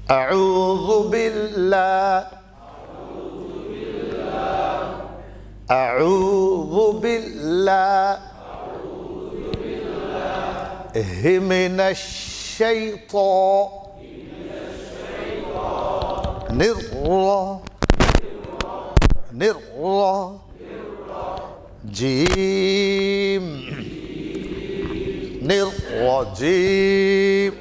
أعوذ بالله أعوذ بالله من الشيطان الرجيم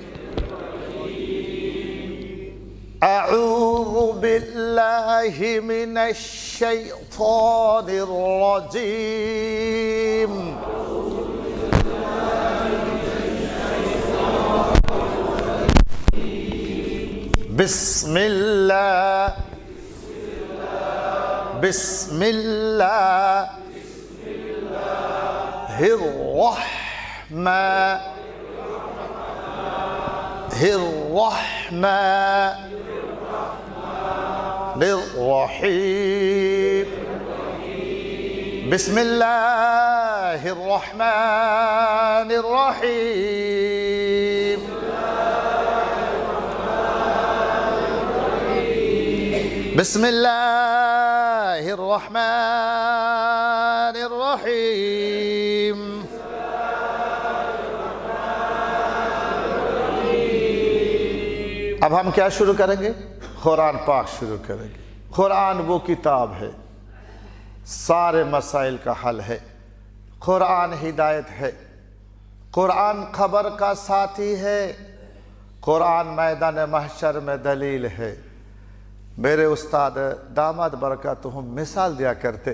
أعوذ بالله من الشيطان الرجيم بسم الله بسم الله الرحمن الرحيم بسم الله الرحمن الرحيم بسم الله الرحمن الرحيم اب ہم کیا شروع کریں گے؟ قرآن پاک شروع کریں گے۔ قرآن وہ کتاب ہے، سارے مسائل کا حل ہے۔ قرآن ہدایت ہے، قرآن خبر کا ساتھی ہے، قرآن میدان محشر میں دلیل ہے۔ میرے استاد داماد برکاتہم مثال دیا کرتے،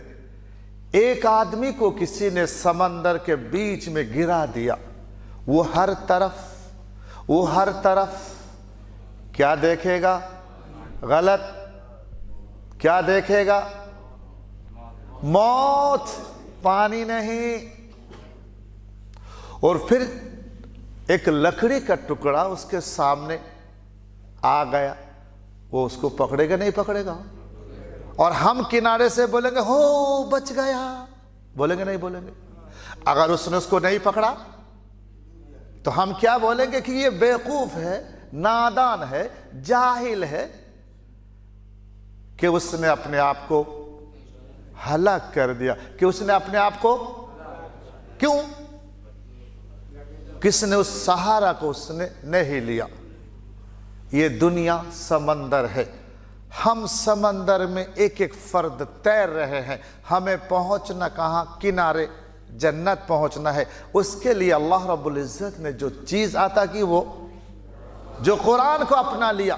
ایک آدمی کو کسی نے سمندر کے بیچ میں گرا دیا، وہ ہر طرف کیا دیکھے گا؟ غلط کیا دیکھے گا؟ موت، پانی نہیں۔ اور پھر ایک لکڑی کا ٹکڑا اس کے سامنے آ گیا، وہ اس کو پکڑے گا نہیں پکڑے گا؟ اور ہم کنارے سے بولیں گے ہو بچ گیا، بولیں گے نہیں بولیں گے؟ اگر اس نے اس کو نہیں پکڑا تو ہم کیا بولیں گے کہ یہ بیوقوف ہے، نادان ہے، جاہل ہے کہ اس نے اپنے آپ کو ہلاک کر دیا، کہ اس نے اپنے آپ کو کیوں؟ کس نے اس سہارا کو اس نے نہیں لیا۔ یہ دنیا سمندر ہے، ہم سمندر میں ایک ایک فرد تیر رہے ہیں، ہمیں پہنچنا کہاں؟ کنارے جنت پہنچنا ہے۔ اس کے لیے اللہ رب العزت نے جو چیز عطا کی، وہ جو قرآن کو اپنا لیا،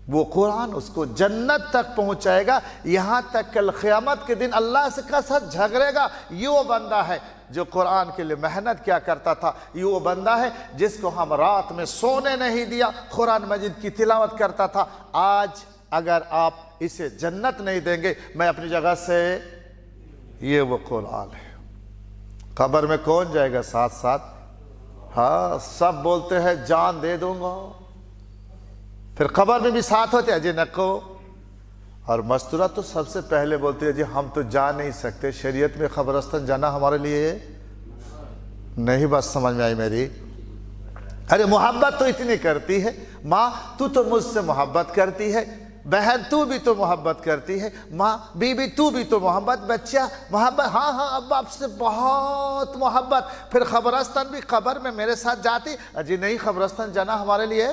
وہ قرآن اس کو جنت تک پہنچائے گا، یہاں تک کل قیامت کے دن اللہ سے کا ساتھ جھگڑے گا۔ یہ وہ بندہ ہے جو قرآن کے لیے محنت کیا کرتا تھا، یہ وہ بندہ ہے جس کو ہم رات میں سونے نہیں دیا، قرآن مجید کی تلاوت کرتا تھا۔ آج اگر آپ اسے جنت نہیں دیں گے، میں اپنی جگہ سے، یہ وہ قرآن ہے۔ قبر میں کون جائے گا ساتھ ساتھ؟ ہاں، سب بولتے ہیں جان دے دوں گا، پھر قبر میں بھی ساتھ ہوتے ہیں جی نکو۔ اور مستورہ تو سب سے پہلے بولتے ہیں جی ہم تو جا نہیں سکتے، شریعت میں قبرستان جانا ہمارے لیے نہیں۔ بات سمجھ میں آئی میری؟ ارے محبت تو اتنی کرتی ہے، ماں تو مجھ سے محبت کرتی ہے، بہن تو بھی تو محبت کرتی ہے، ماں بیوی تو بھی تو محبت، بچہ محبت، ہاں اب آپ سے بہت محبت۔ پھر قبرستان بھی قبر میں میرے ساتھ جاتی، اجی نہیں، قبرستان جانا ہمارے لیے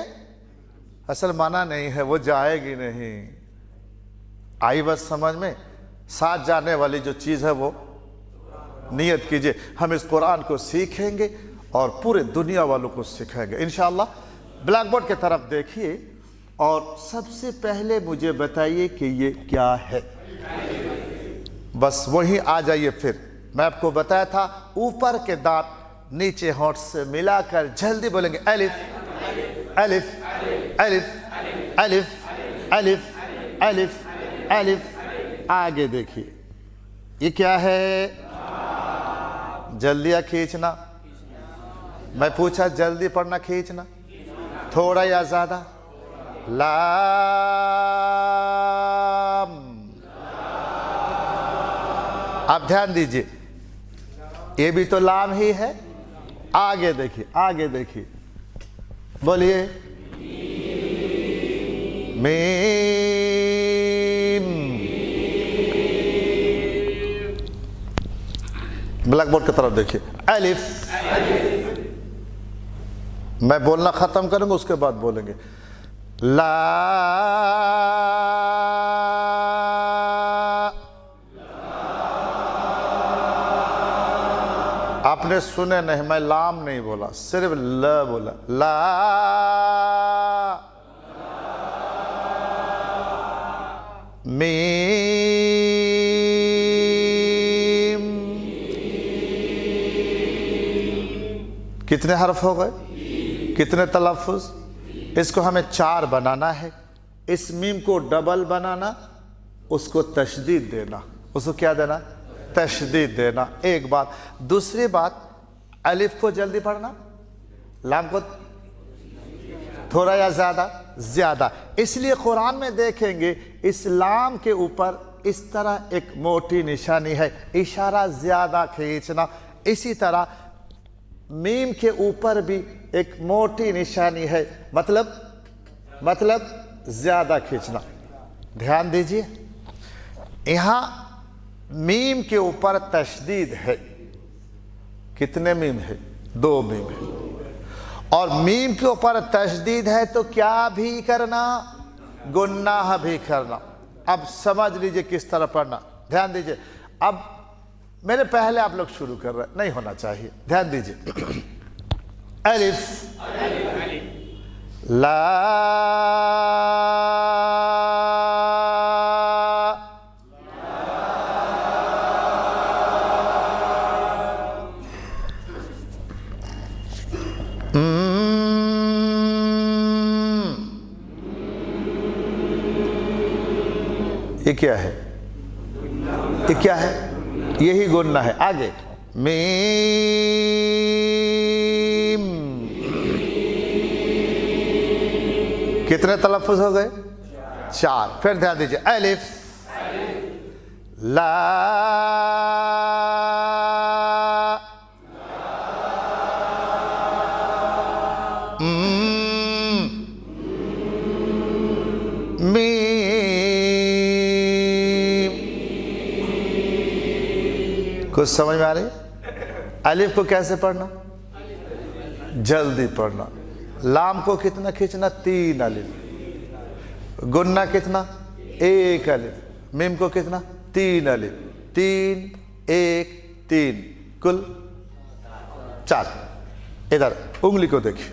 اصل معنی نہیں ہے، وہ جائے گی نہیں۔ آئی بس سمجھ میں؟ ساتھ جانے والی جو چیز ہے وہ نیت کیجئے۔ ہم اس قرآن کو سیکھیں گے اور پورے دنیا والوں کو سکھائیں گے انشاءاللہ۔ بلیک بورڈ کی طرف دیکھیے اور سب سے پہلے مجھے بتائیے کہ یہ کیا ہے؟ بس وہیں آ جائیے۔ پھر میں آپ کو بتایا تھا اوپر کے دانت نیچے ہونٹ سے ملا کر جلدی بولیں گے الف الف الف الف الف الف الف۔ آگے دیکھیے یہ کیا ہے؟ جلدی یا کھینچنا؟ میں پوچھا جلدی پڑھنا کھینچنا؟ تھوڑا یا زیادہ؟ لام۔ آپ دھیان دیجئے، یہ بھی تو لام ہی ہے۔ آگے دیکھیے، آگے دیکھیے، بولیے मीम। ब्लैक बोर्ड की तरफ देखिए, अलिफ। मैं बोलना खत्म करूंगा उसके बाद बोलेंगे। ला, आपने सुने नहीं, मैं लाम नहीं बोला, सिर्फ ल बोला। ला, मीम। कितने हर्फ हो गए, कितने तलफ़ुज़? इसको हमें 4 बनाना है। इस मीम को डबल बनाना, उसको तशदीद देना। उसको क्या देना? तशदीद देना। एक बात। दूसरी बात, अलिफ को जल्दी पढ़ना, लाम को थोड़ा या ज़्यादा? ज़्यादा। इसलिए कुरान में देखेंगे इस लाम के ऊपर इस तरह एक मोटी निशानी है, इशारा ज़्यादा खींचना। इसी तरह मीम के ऊपर भी एक मोटी निशानी है, मतलब ज़्यादा खींचना। ध्यान दीजिए, यहाँ मीम के ऊपर तशदीद है। कितने मीम है? 2 मीम है। और मीम के ऊपर तशदीद है तो क्या भी करना? गुन्नाह भी करना। अब समझ लीजिए किस तरह पढ़ना। ध्यान दीजिए, अब मेरे पहले आप लोग शुरू कर रहे हैं, नहीं होना चाहिए। ध्यान दीजिए, अलिफ, ला, ये क्या है? ये क्या है? यही गुन्ना है। आगे, मीम। कितने तलफ़ुज़ हो गए? 4। फिर ध्यान दीजिए, अलिफ, ला, कुछ समझ में आ रही? अलिफ को कैसे पढ़ना? जल्दी पढ़ना। लाम को कितना खींचना? 3 अलिफ। गुन्ना कितना? 1 अलिफ। मीम को कितना? 3 अलिफ। 3 1 3 कुल 4। इधर उंगली को देखिए,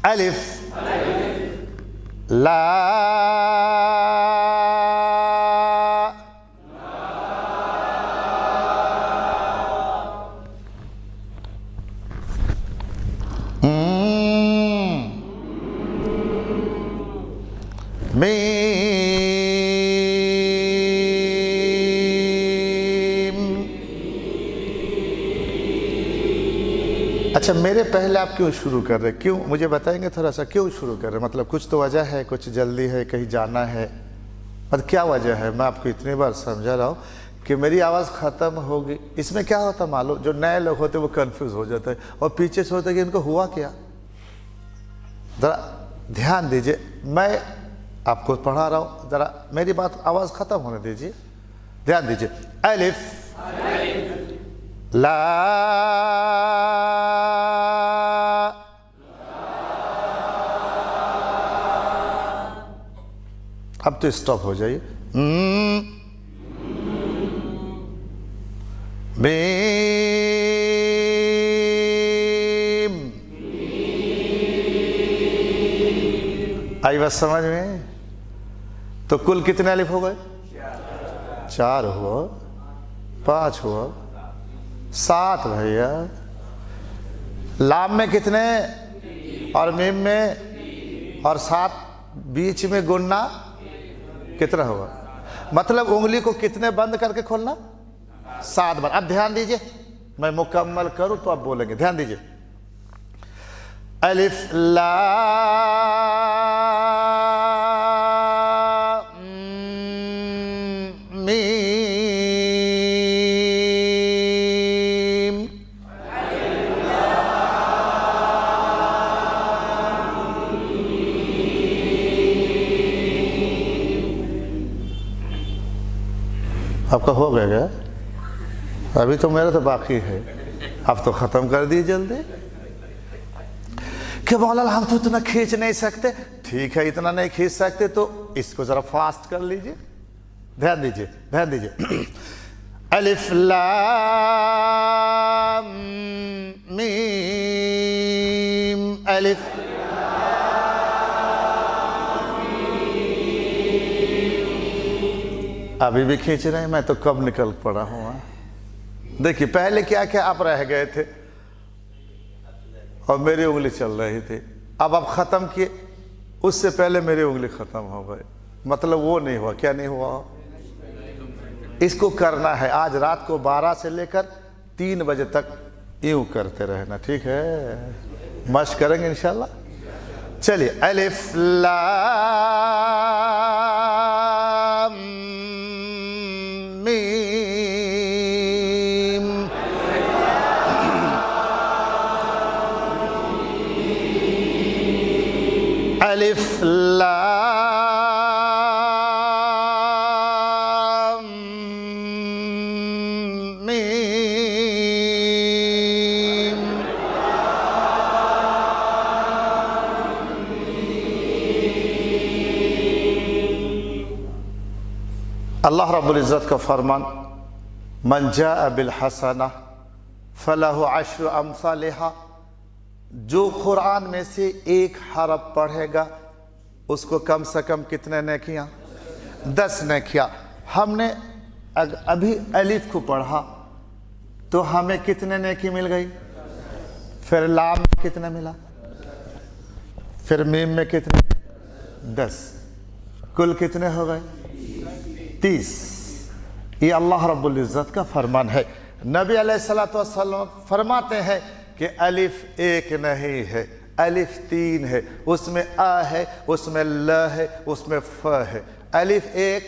अलिफ, ला, मीम। अच्छा, मेरे पहले आप क्यों शुरू कर रहे? क्यों मुझे बताएंगे थोड़ा सा, क्यों शुरू कर रहे? मतलब कुछ तो वजह है, कुछ जल्दी है, कहीं जाना है, मतलब क्या वजह है? मैं आपको इतनी बार समझा रहा हूँ कि मेरी आवाज़ ख़त्म होगी। इसमें क्या होता मालूम, जो नए लोग होते वो कंफ्यूज हो जाते हैं और पीछे से होता है कि इनको हुआ क्या। ज़रा ध्यान दीजिए, मैं आपको पढ़ा रहा हूँ, ज़रा मेरी बात आवाज़ ख़त्म होने दीजिए। ध्यान दीजिए, अलिफ, ला, अब तो स्टॉप हो जाइए। मीम। आई बात समझ में? तो कुल कितने अलिफ हो गए? 4 हुआ, 5 हुआ, 7 भैया। लाम में कितने और मीम में और 7 बीच में गुन्ना कितना होगा? मतलब उंगली को कितने बंद करके खोलना? 7 बार। अब ध्यान दीजिए, मैं मुकम्मल करूं तो आप बोलेंगे। ध्यान दीजिए, अलिफ, ला, मीम। आपका हो गया क्या? अभी तो मेरा तो बाकी है, अब तो ख़त्म कर दिए जल्दी। कि मौलाना हम तो इतना खींच नहीं सकते। ठीक है, इतना नहीं खींच सकते तो इसको ज़रा फास्ट कर लीजिए। ध्यान दीजिए, ध्यान दीजिए। अलिफ लाम मीम अलिफ। अभी भी खींच रहे हैं, मैं तो कब निकल पड़ा हूँ। देखिए पहले क्या क्या आप रह गए थे और मेरी उंगली चल रही थी, अब आप ख़त्म किए, उससे पहले मेरी उंगली ख़त्म हो गई। मतलब वो नहीं हुआ। क्या नहीं हुआ? इसको करना है आज रात को 12 से लेकर 3 बजे तक यूं करते रहना, ठीक है? मश्क करेंगे इंशाल्लाह। चलिए, अलिफ लाम मीम अलिफ लाम मीम। अल्लाह रब्बुल इज़्ज़त का फरमान, मन जाअ बिल हसना फलहु अश्रु अम्सालिहा। जो कुरान में से एक हरफ पढ़ेगा उसको कम से कम कितने नेकियां? 10 नेकियां। हमने अभी अलिफ को पढ़ा तो हमें कितने नेकी मिल गई? फिर लाम में कितने मिला? फिर मीम में कितने? 10। कुल कितने हो गए? 30। ये अल्लाह रब्बुल इज़्ज़त का फरमान है। नबी अलैहिस्सलातु वस्सलाम फरमाते हैं कि अलिफ एक नहीं है, अलिफ 3 है। उसमें आ है, उसमें ल है, उसमें फ है। अलिफ एक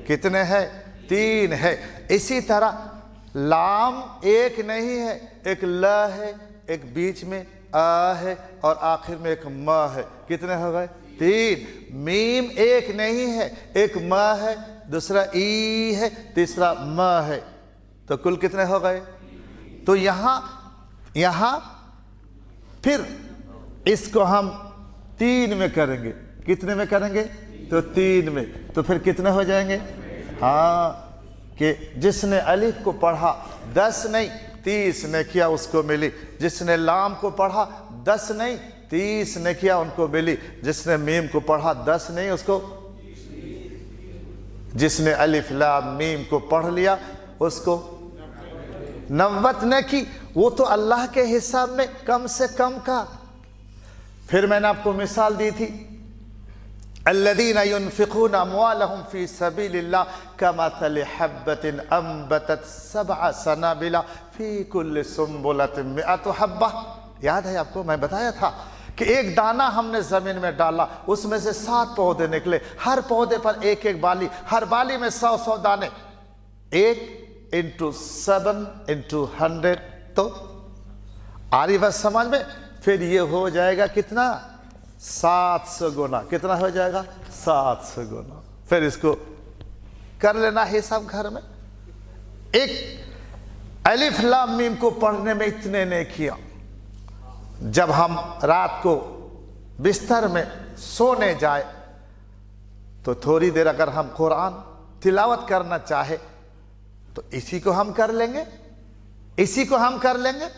कितने हैं? 3 है। इसी तरह लाम एक नहीं है, एक ल है, एक बीच में आ है और आखिर में एक म है। कितने हो गए? 3। मीम एक नहीं है, एक म है, दूसरा ई है, तीसरा म है। तो कुल कितने हो गए? तो यहाँ फिर इसको हम 3 में करेंगे। कितने में करेंगे? तो 3 में। तो फिर कितने हो जाएंगे? हाँ, कि जिसने अलिफ को पढ़ा 10 नहीं 30 नेकियां उसको मिली। जिसने लाम को पढ़ा 10 नहीं 30 नेकियां उनको मिली। जिसने मीम को पढ़ा 10 नहीं उसको, जिसने अलिफ लाम मीम को पढ़ लिया उसको 90 नेकी। वो तो अल्लाह के हिसाब में कम से कम का। फिर मैंने आपको मिसाल दी थी, अल्लज़ीना युनफ़िक़ूना अम्वालहुम फ़ी सबीलिल्लाह कमथली हब्बतिन अंबतत सबअ सनाबिला फ़ी कुल्लि सुंबुलतिन मिअतु हब्बा। याद है आपको? मैं बताया था कि एक दाना हमने ज़मीन में डाला, उसमें से 7 पौधे निकले, हर पौधे पर एक एक बाली, हर बाली में 100-100 दाने। 8 × 7 × 100। तो आ रही बात समझ में? फिर ये हो जाएगा कितना? 700 गुना। कितना हो जाएगा? 700 गुना। फिर इसको कर लेना हिसाब घर में। एक अलिफ लाम मीम को पढ़ने में इतने ने किया। जब हम रात को बिस्तर में सोने जाए तो थोड़ी देर अगर हम कुरान तिलावत करना चाहे तो इसी को हम कर लेंगे, इसी को हम कर लेंगे।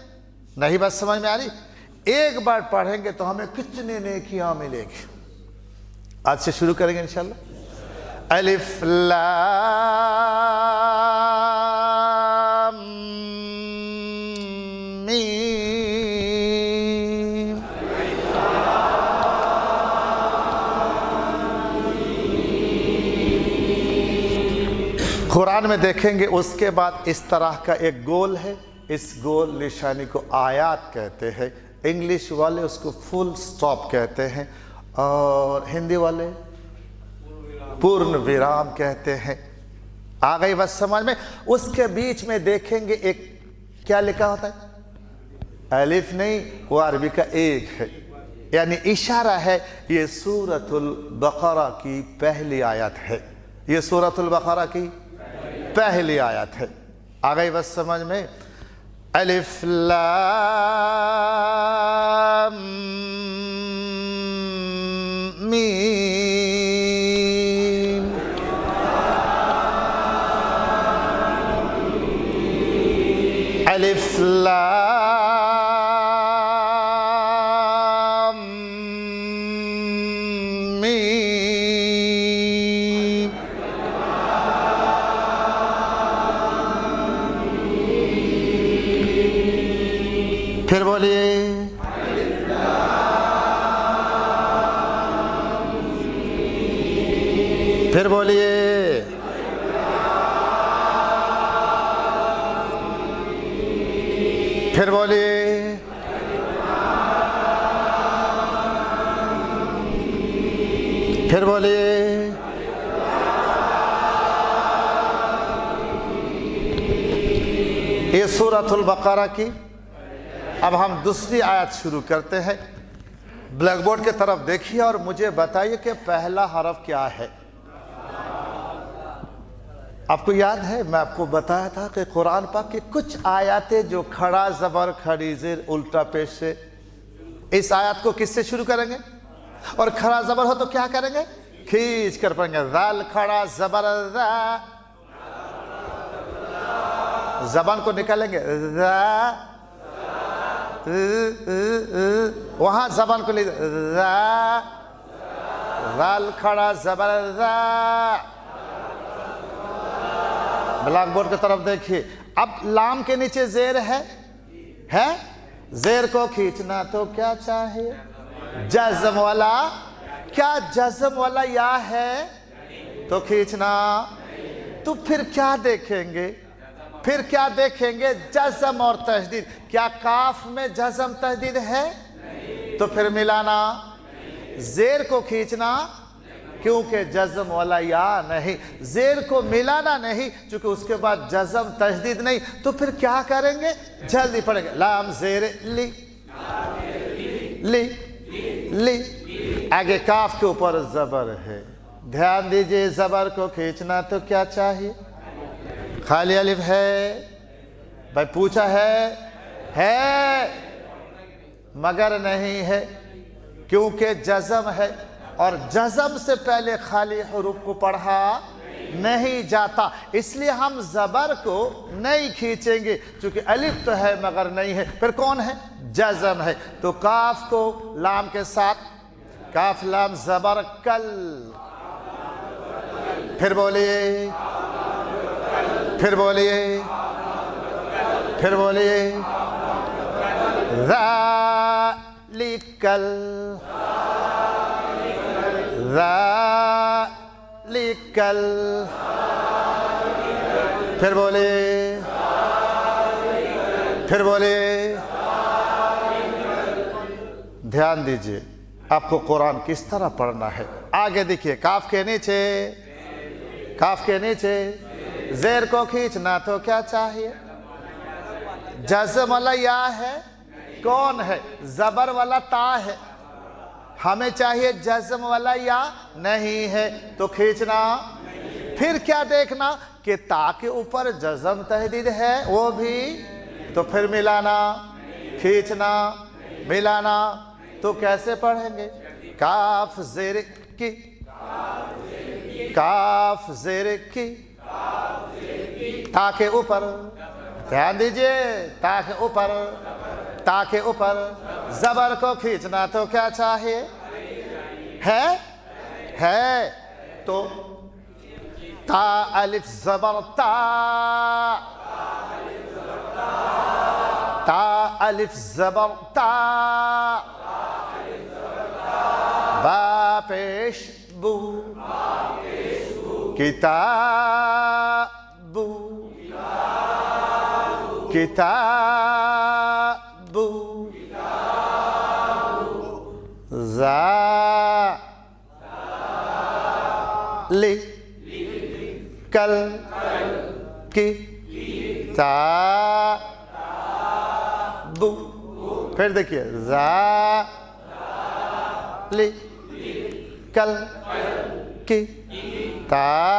नहीं बात समझ में आ रही? एक बार पढ़ेंगे तो हमें कितने नेकियां मिलेगी। आज से शुरू करेंगे इंशाल्लाह। अलिफ लाम मीम। कुरान में देखेंगे उसके बाद इस तरह का एक गोल है। इस गोल निशानी को आयात कहते हैं। इंग्लिश वाले उसको फुल स्टॉप कहते हैं और हिंदी वाले पूर्ण विराम कहते हैं। आ गई बस समझ में? उसके बीच में देखेंगे एक क्या लिखा होता है? अलिफ नहीं, वो अरबी का एक है, यानी इशारा है। ये सूरतुल बकरा की पहली आयत है। ये सूरतुल बकरा की पहली आयत है। आ गई बस समझ में? अलिफ लाम मीम। अलिफ लाम मीम। फिर बोलिए फिर बोलिए फिर बोलिए फिर बोलिए ये सूरतुल बकरा की। अब हम दूसरी आयत शुरू करते हैं। ब्लैक बोर्ड की तरफ देखिए और मुझे बताइए कि पहला हरफ क्या है। आपको याद है मैं आपको बताया था कि कुरान पाक की कुछ आयतें जो खड़ा ज़बर खड़ी ज़ेर उल्टा पेश से, इस आयत को किससे शुरू करेंगे? और खड़ा ज़बर हो तो क्या करेंगे? खींच कर पढ़ेंगे। ज़ाल खड़ा ज़बर ज़ा, ज़बान को निकालेंगे ज़ा, वहां ज़बान को ले ज़ा, ज़ाल खड़ा ज़बर ज़ा। ब्लैक बोर्ड की तरफ देखिए। अब लाम के नीचे ज़ेर है? ज़ेर को खींचना तो क्या चाहिए? जज़म वाला। क्या जज़म वाला या है तो खींचना। तो फिर क्या देखेंगे? फिर क्या देखेंगे? जज़म और तशदीद। क्या काफ में जज़म तशदीद है? तो फिर मिलाना। ज़ेर को खींचना क्योंकि जज़म वाला या नहीं, ज़ेर को मिलाना नहीं क्योंकि उसके बाद जज़म तशदीद नहीं। तो फिर क्या करेंगे? जल्दी पढ़ेंगे। लाम ज़ेर ली, ली ली। आगे काफ के ऊपर ज़बर है। ध्यान दीजिए, ज़बर को खींचना तो क्या चाहिए? खाली अलिफ है। भाई पूछा है मगर नहीं है क्योंकि जज़म है और जज़म से पहले खाली हुरूफ को पढ़ा नहीं जाता, इसलिए हम ज़बर को नहीं खींचेंगे क्योंकि अलिफ तो है मगर नहीं है। फिर कौन है? जज़म है। तो काफ को लाम के साथ, काफ लाम ज़बर कल। फिर बोलिए फिर बोलिए फिर बोलिए ज़ालिकल, ज़ालिकल। फिर बोलिए फिर बोलिए। ध्यान दीजिए आपको कुरान किस तरह पढ़ना है। आगे देखिए, काफ के नीचे, काफ के नीचे ज़ेर को खींचना तो क्या चाहिए? जज़म वाला या है? कौन है? ज़बर वाला ता है। हमें चाहिए जज़म वाला या नहीं है तो खींचना। फिर क्या देखना कि ता के ऊपर जज़म तहदीद है वो भी, तो फिर मिलाना, खींचना, मिलाना। तो कैसे पढ़ेंगे? काफ ज़ेर की, काफ ज़ेर की, ता के ऊपर। ध्यान दीजिए, ता के ऊपर, ता के ऊपर ज़बर को खींचना तो क्या चाहिए? है तो ता अलिफ ज़बर ता, ता अलिफ ज़बर ता, बा पेश बू, किताबू, किताबू। ज़ालिकल किताबू। फिर देखिए, ज़ालिकल किताबू।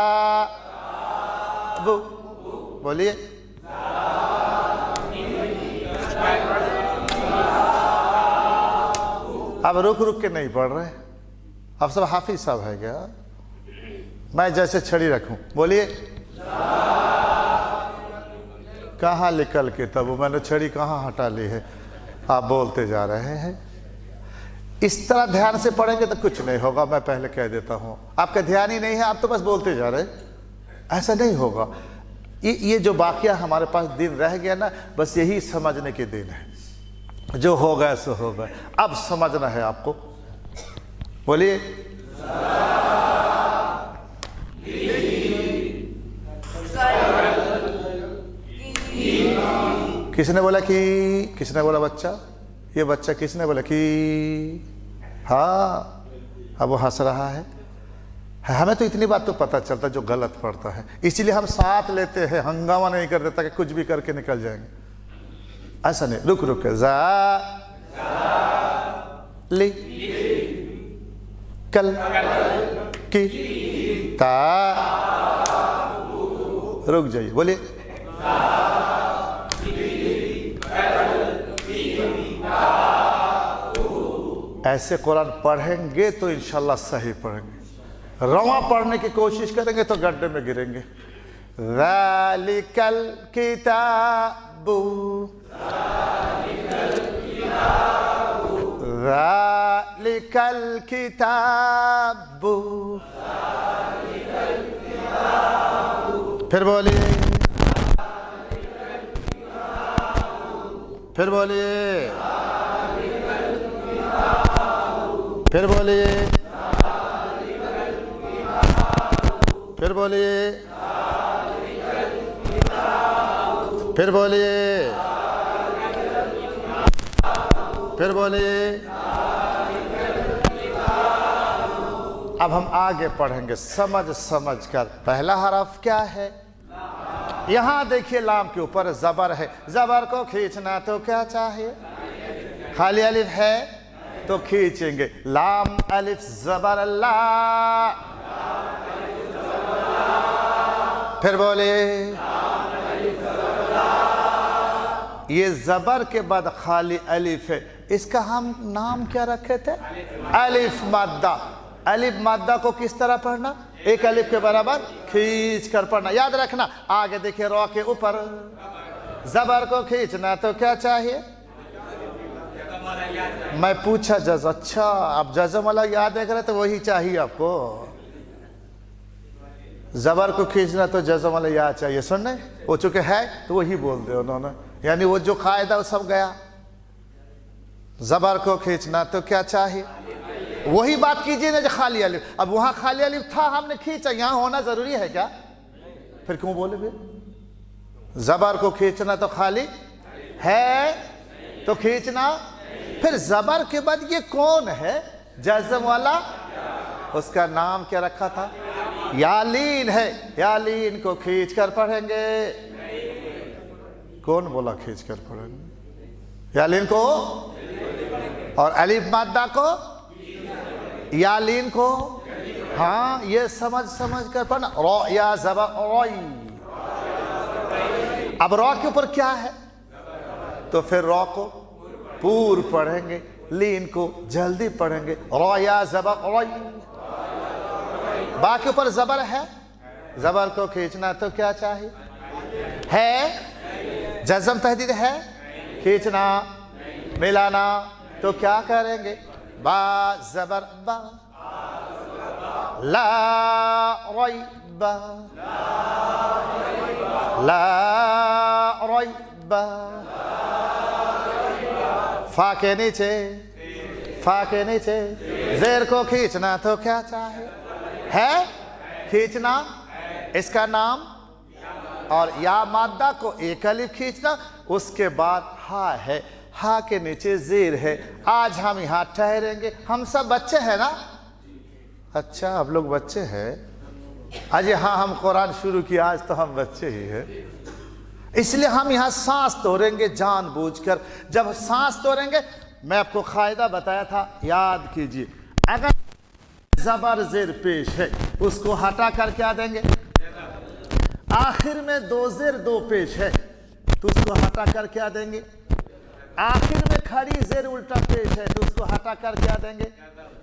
बोलिए। अब रुक रुक के नहीं पढ़ रहे, अब सब हाफिज साहब है क्या? मैं जैसे छड़ी रखूं, बोलिए। कहाँ निकल के तब मैंने छड़ी कहाँ हटा ली है, आप बोलते जा रहे हैं। इस तरह ध्यान से पढ़ेंगे तो कुछ नहीं होगा, मैं पहले कह देता हूँ। आपका ध्यान ही नहीं है, आप तो बस बोलते जा रहे, ऐसा नहीं होगा। ये जो वाकया हमारे पास दिन रह गया ना, बस यही समझने के दिन है। जो हो गया सो हो गया, अब समझना है आपको। बोलिए। किसने बोला कि, किसने बोला बच्चा? ये बच्चा किसने बोला कि? हाँ, अब वो हंस रहा है। हमें तो इतनी बात तो पता चलता जो गलत पड़ता है, इसीलिए हम साथ लेते हैं, हंगामा नहीं कर देता कि कुछ भी करके निकल जाएंगे। ऐसा नहीं, रुक रुक के जा ली कल की ता, रुक जाइए, बोलिए। ऐसे कुरान पढ़ेंगे तो इंशाल्लाह सही पढ़ेंगे। रवा पढ़ने की कोशिश करेंगे तो गड्ढे में गिरेंगे। ज़ालिकल किताबु, ज़ालिकल किताबु, फिर बोलिए, फिर बोलिए, फिर बोलिए, फिर बोलिए, फिर बोलिए, फिर बोलिए। अब हम आगे पढ़ेंगे समझ समझ कर। पहला हरफ क्या है? यहां देखिए, लाम के ऊपर जबर है। जबर को खींचना तो क्या चाहिए? खाली अलिफ है तो खींचेंगे। लाम अलिफ जबर अल्लाह, फिर बोलिए। ये जबर के बाद खाली अलिफ है, इसका हम नाम क्या रखे थे? अलिफ माद्दा। अलिफ माद्दा को किस तरह पढ़ना? एक अलिफ के बराबर खींच कर पढ़ना। याद रखना, आगे देखिए रॉ के ऊपर जबर को खींचना तो क्या चाहिए? मैं पूछा जज, अच्छा आप जज़म वाला याद देख रहे तो वही चाहिए आपको। जबर को खींचना तो जज़म वाला याद चाहिए। सुनने वो चुके है तो वही बोल दे उन्होंने, यानी वो जो कायदा वो सब गया। जबर को खींचना तो क्या चाहिए? वही बात कीजिए ना जो खाली अलिफ। अब वहां खाली अलिफ था, हमने खींचा, यहां होना जरूरी है क्या? फिर क्यों बोले? फिर जबर को खींचना तो खाली है तो खींचना। फिर जबर के बाद ये कौन है जज़म वाला? उसका नाम क्या रखा था? यालीन है। यालीन को खींच कर पढ़ेंगे। कौन बोला खींच कर पढ़ेंगे? यालीन को। और अलिफ माद्दा को, यालीन को। हाँ, ये समझ समझ कर पढ़ना। रॉ या जबर रॉई। अब रॉ के ऊपर क्या है? तो फिर रॉ को पूर पढ़ेंगे, लीन को जल्दी पढ़ेंगे। रॉ या जबर रॉई। बा के ऊपर जबर है, जबर को खींचना तो क्या चाहिए? है जज़म तहदीद है, खींचना मिलाना तो क्या करेंगे? बा जबर बा, ला रॉई बा, ला रॉई बा। फा के नीचे, फा के नीचे जेर को खींचना तो क्या चाहिए? है खींचना, इसका नाम। और या माद्दा को एक अलिफ खींचना, उसके बाद हा है, हा के नीचे जेर है। आज हम यहाँ ठहरेंगे। हम सब बच्चे हैं ना? अच्छा, आप लोग बच्चे हैं? अजय हाँ, हम कुरान शुरू किया आज तो हम बच्चे ही हैं, इसलिए हम यहाँ सांस तोड़ेंगे जानबूझकर। जब सांस तोड़ेंगे, मैं आपको कायदा बताया था, याद कीजिए। अगर जबर जेर पेश है, उसको हटा कर क्या देंगे? आखिर में दो जेर दो पेश है तो उसको हटा कर क्या देंगे? आखिर में खड़ी जेर उल्टा पेश है तो उसको हटा कर क्या देंगे?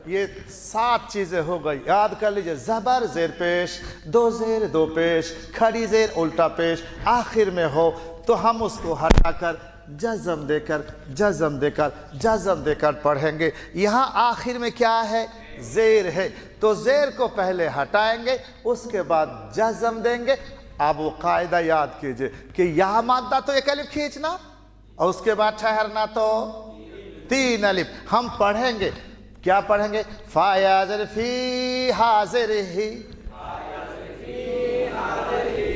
ये 7 चीजें हो गई, याद कर लीजिए। जबर जेर पेश, दो जेर दो पेश, खड़ी जेर उल्टा पेश, आखिर में हो तो हम उसको हटाकर जज़म देकर जज़म देकर जज़म देकर पढ़ेंगे। यहाँ आखिर में क्या है? जेर है, तो जेर को पहले हटाएंगे, उसके बाद जज़म देंगे। अब वो कायदा याद कीजिए कि यहाँ मादा तो एक अलिफ खींचना और उसके बाद ठहरना तो 3 अलिफ। हम पढ़ेंगे, क्या पढ़ेंगे? फायाजर फी हाजिर ही,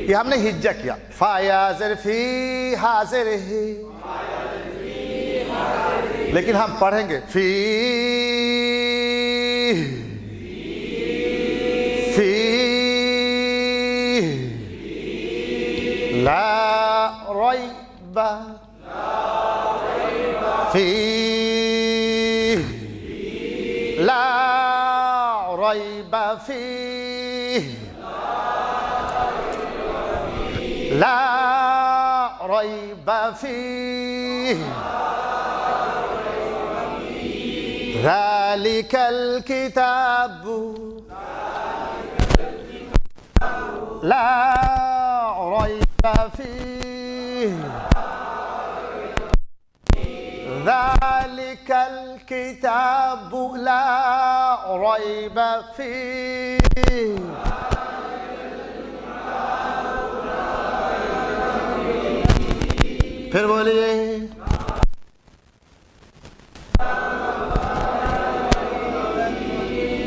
ये हमने हिज्जा किया। फायाजर फी हाजिर ही, लेकिन हम पढ़ेंगे फी फी ला रैबा फी ला रैबा फी ला रैबा फी ज़ालिकल किताबु ला रैबा फीह ज़ालिकल किताबु ला रैबा फीह। फिर बोलिए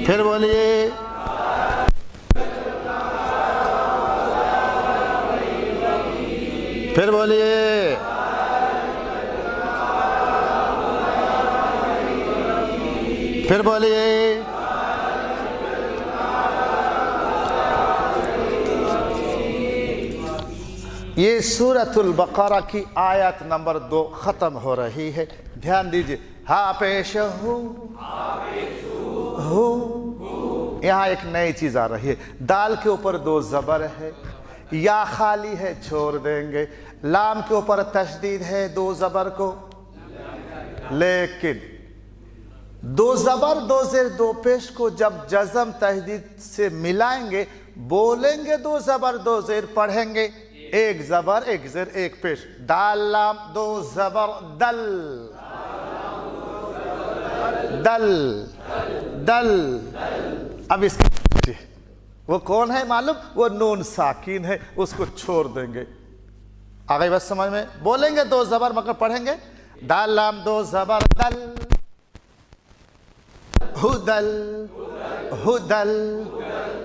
फिर बोलिए फिर बोलिए फिर बोलिए ये सूरतुल बकरा की आयत नंबर 2 ख़त्म हो रही है। ध्यान दीजिए, हा पेश हूँ, यहाँ एक नई चीज़ आ रही है। दाल के ऊपर 2 ज़बर है, या खाली है छोड़ देंगे। लाम के ऊपर तशदीद है 2 ज़बर को, लेकिन 2 ज़बर 2 ज़ेर 2 पेश को जब जज़म तहदीद से मिलाएंगे, बोलेंगे 2 ज़बर 2 ज़ेर, पढ़ेंगे 1 ज़बर 1 ज़ेर 1 पेश। दाल लाम 2 ज़बर दल दल दल। अब इसके वो कौन है मालूम? वो नून साकिन है, उसको छोड़ देंगे। आ गई बस समझ में? बोलेंगे 2 ज़बर मगर पढ़ेंगे दाल लाम 2 ज़बर दल हुदल हुदल।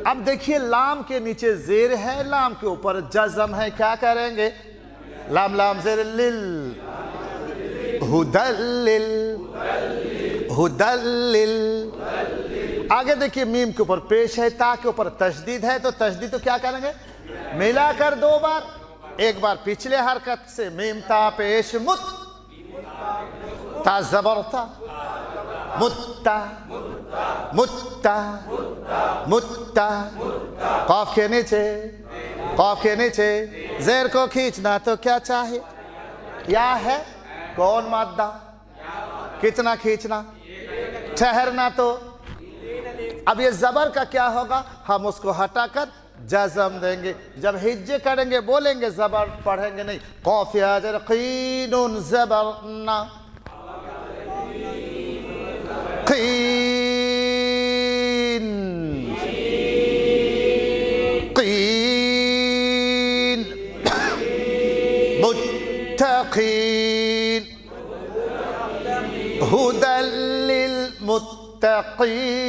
अब देखिए लाम के नीचे जेर है, लाम के ऊपर जज़म है, क्या करेंगे? लाम लाम जेर लिल हुदल्लिल हुदल्लिल। आगे देखिए मीम के ऊपर पेश है, ता के ऊपर तशदीद है, तो तशदीद तो क्या करेंगे? मिलाकर 2 बार, एक बार पिछले हरकत से मीम ता पेश मुत ता ज़बर ता मुत्ता मुत्ता मुत्ता। कॉफ के नीचे कॉफ के नीचे जेर को खींचना तो क्या चाहिए? या है कौन मादा? कितना खींचना? ठहरना तो। अब ये ज़बर का क्या होगा? हम उसको हटाकर जज़म देंगे। जब हिज्जे करेंगे बोलेंगे, ज़बर पढ़ेंगे नहीं। कौफ या ज़र क़ीनुन ज़बर ना क़ीन क़ीन मुत्तक़ीन हुदल लिल मुत्तक़ीन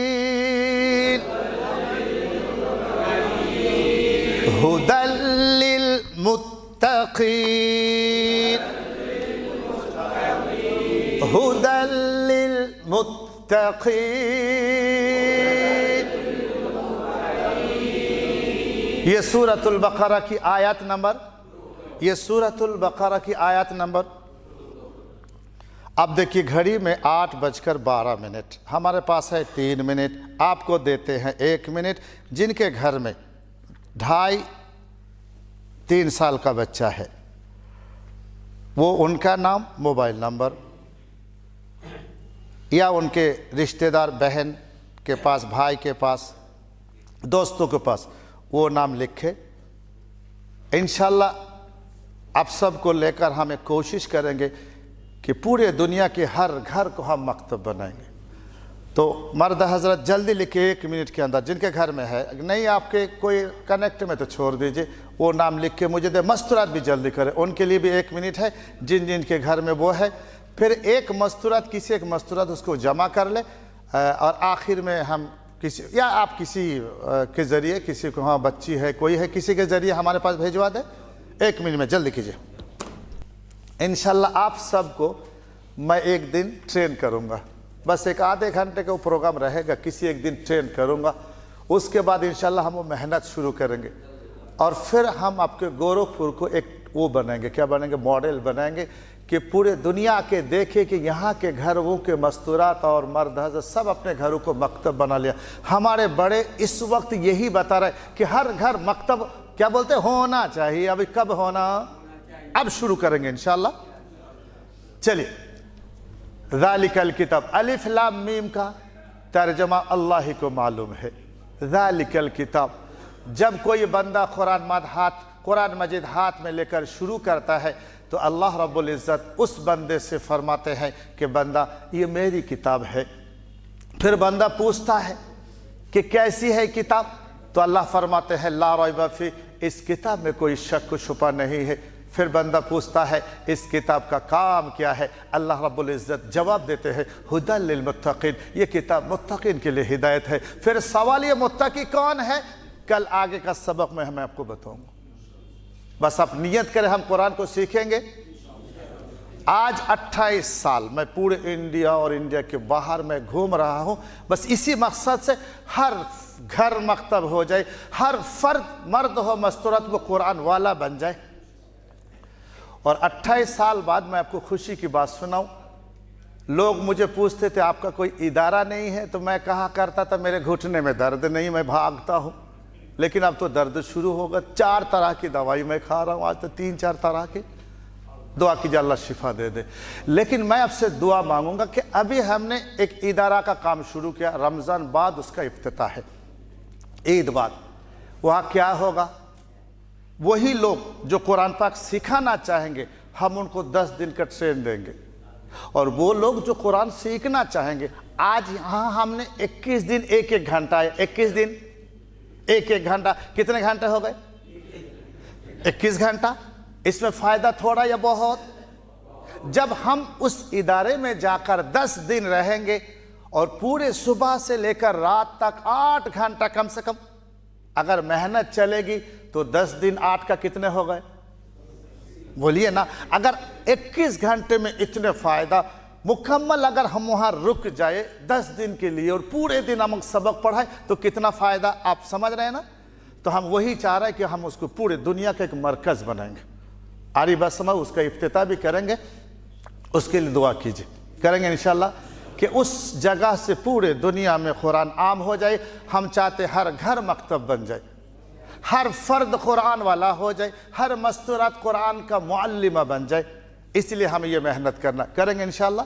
हुदल लिल मुत्तक़ीन हुदल लिल मुत्तक़ीन। ये सूरतुल बकरा की आयत नंबर, ये सूरतुल बकरा की आयत नंबर। अब देखिए घड़ी में 8:12। हमारे पास है 3 मिनट, आपको देते हैं 1 मिनट। जिनके घर में 2.5 3 साल का बच्चा है, वो उनका नाम, मोबाइल नंबर या उनके रिश्तेदार, बहन के पास, भाई के पास, दोस्तों के पास वो नाम लिखे। इंशाल्लाह आप सबको लेकर हमें कोशिश करेंगे कि पूरे दुनिया के हर घर को हम मकतब बनाएंगे। तो मर्द हजरत जल्दी लिखे 1 मिनट के अंदर, जिनके घर में है, नहीं आपके कोई कनेक्ट में तो छोड़ दीजिए, वो नाम लिख के मुझे दे। मस्तूरात भी जल्दी करें, उनके लिए भी 1 मिनट है, जिन जिन के घर में वो है। फिर एक मस्तूरात, किसी एक मस्तूरात उसको जमा कर ले, और आखिर में हम किसी, या आप किसी के ज़रिए, किसी को, हाँ बच्ची है, कोई है, किसी के ज़रिए हमारे पास भेजवा दे। 1 मिनट में जल्दी कीजिए। इंशाल्लाह आप सबको मैं एक दिन ट्रेन करूँगा, बस एक आधे घंटे का वो प्रोग्राम रहेगा, किसी एक दिन ट्रेन करूँगा। उसके बाद इंशाल्लाह हम वो मेहनत शुरू करेंगे, और फिर हम आपके गोरखपुर को एक वो बनाएंगे, क्या बनाएंगे, मॉडल बनाएंगे कि पूरे दुनिया के देखे कि यहाँ के घरों के मस्तूरात और मर्द हज़रत सब अपने घरों को मकतब बना लिया। हमारे बड़े इस वक्त यही बता रहे कि हर घर मकतब, क्या बोलते, होना चाहिए। अभी कब होना, अब शुरू करेंगे इंशाल्लाह। चलिए, ज़ालिकल किताब, अलिफ लाम मीम का तर्जमा अल्लाह ही को मालूम है। ज़ालिकल किताब, जब कोई बंदा कुरान मजीद हाथ में लेकर शुरू करता है तो अल्लाह रब्बुल इज़्ज़त उस बंदे से फरमाते हैं कि बंदा ये मेरी किताब है। फिर बंदा पूछता है कि कैसी है किताब, तो अल्लाह फरमाते हैं ला रैब फी, इस किताब में कोई शक शुबा नहीं है। फिर बंदा पूछता है इस किताब का काम क्या है, अल्लाह रब्बुल इज़्ज़त जवाब देते हैं हुदल लिल मुत्तकीन, ये किताब मुत्तकीन के लिए हिदायत है। फिर सवाल ये मुत्तकी कौन है, कल आगे का सबक में मैं आपको बताऊंगा। बस आप नियत करें, हम कुरान को सीखेंगे। आज 28 साल मैं पूरे इंडिया और इंडिया के बाहर में घूम रहा हूं, बस इसी मकसद से हर घर मकतब हो जाए, हर फर्द, मर्द हो मस्तूरत, वो कुरान वाला बन जाए। और 28 साल बाद मैं आपको खुशी की बात सुनाऊं। लोग मुझे पूछते थे आपका कोई इदारा नहीं है, तो मैं कहा करता था मेरे घुटने में दर्द नहीं, मैं भागता हूं। लेकिन अब तो दर्द शुरू होगा। 4 तरह की दवाई मैं खा रहा हूँ आज तो, 3-4 तरह की। दुआ कीजिए अल्लाह शिफा दे दे। लेकिन मैं आपसे दुआ मांगूंगा कि अभी हमने एक इदारा का काम शुरू किया, रमज़ान बाद उसका इफ्तिताह है, ईद बाद। वहाँ क्या होगा, वही लोग जो कुरान पाक सिखाना चाहेंगे हम उनको 10 दिन का ट्रेन देंगे, और वो लोग जो कुरान सीखना चाहेंगे, आज यहाँ हमने 21 दिन 1-1 घंटा है, 21 दिन 1-1 घंटा, कितने घंटे हो गए, 21 घंटा। इसमें फ़ायदा थोड़ा या बहुत, जब हम उस इदारे में जाकर 10 दिन रहेंगे और पूरे सुबह से लेकर रात तक 8 घंटा कम से कम अगर मेहनत चलेगी तो 10 दिन 8 का कितने हो गए, बोलिए ना। अगर 21 घंटे में इतने फ़ायदा मुकम्मल, अगर हम वहाँ रुक जाए 10 दिन के लिए और पूरे दिन हम सबक पढ़ाए तो कितना फ़ायदा, आप समझ रहे हैं ना। तो हम वही चाह रहे हैं कि हम उसको पूरे दुनिया का एक मरकज़ बनाएंगे। आरी बस समय उसका इफ्तिताह भी करेंगे, उसके लिए दुआ कीजिए, करेंगे इंशाल्लाह कि उस जगह से पूरे दुनिया में कुरान आम हो जाए। हम चाहते हर घर मकतब बन जाए, हर फर्द कुरान वाला हो जाए, हर मस्तूरात कुरान का मुअल्लिमा बन जाए। इसलिए हमें ये मेहनत करना, करेंगे इंशाल्लाह।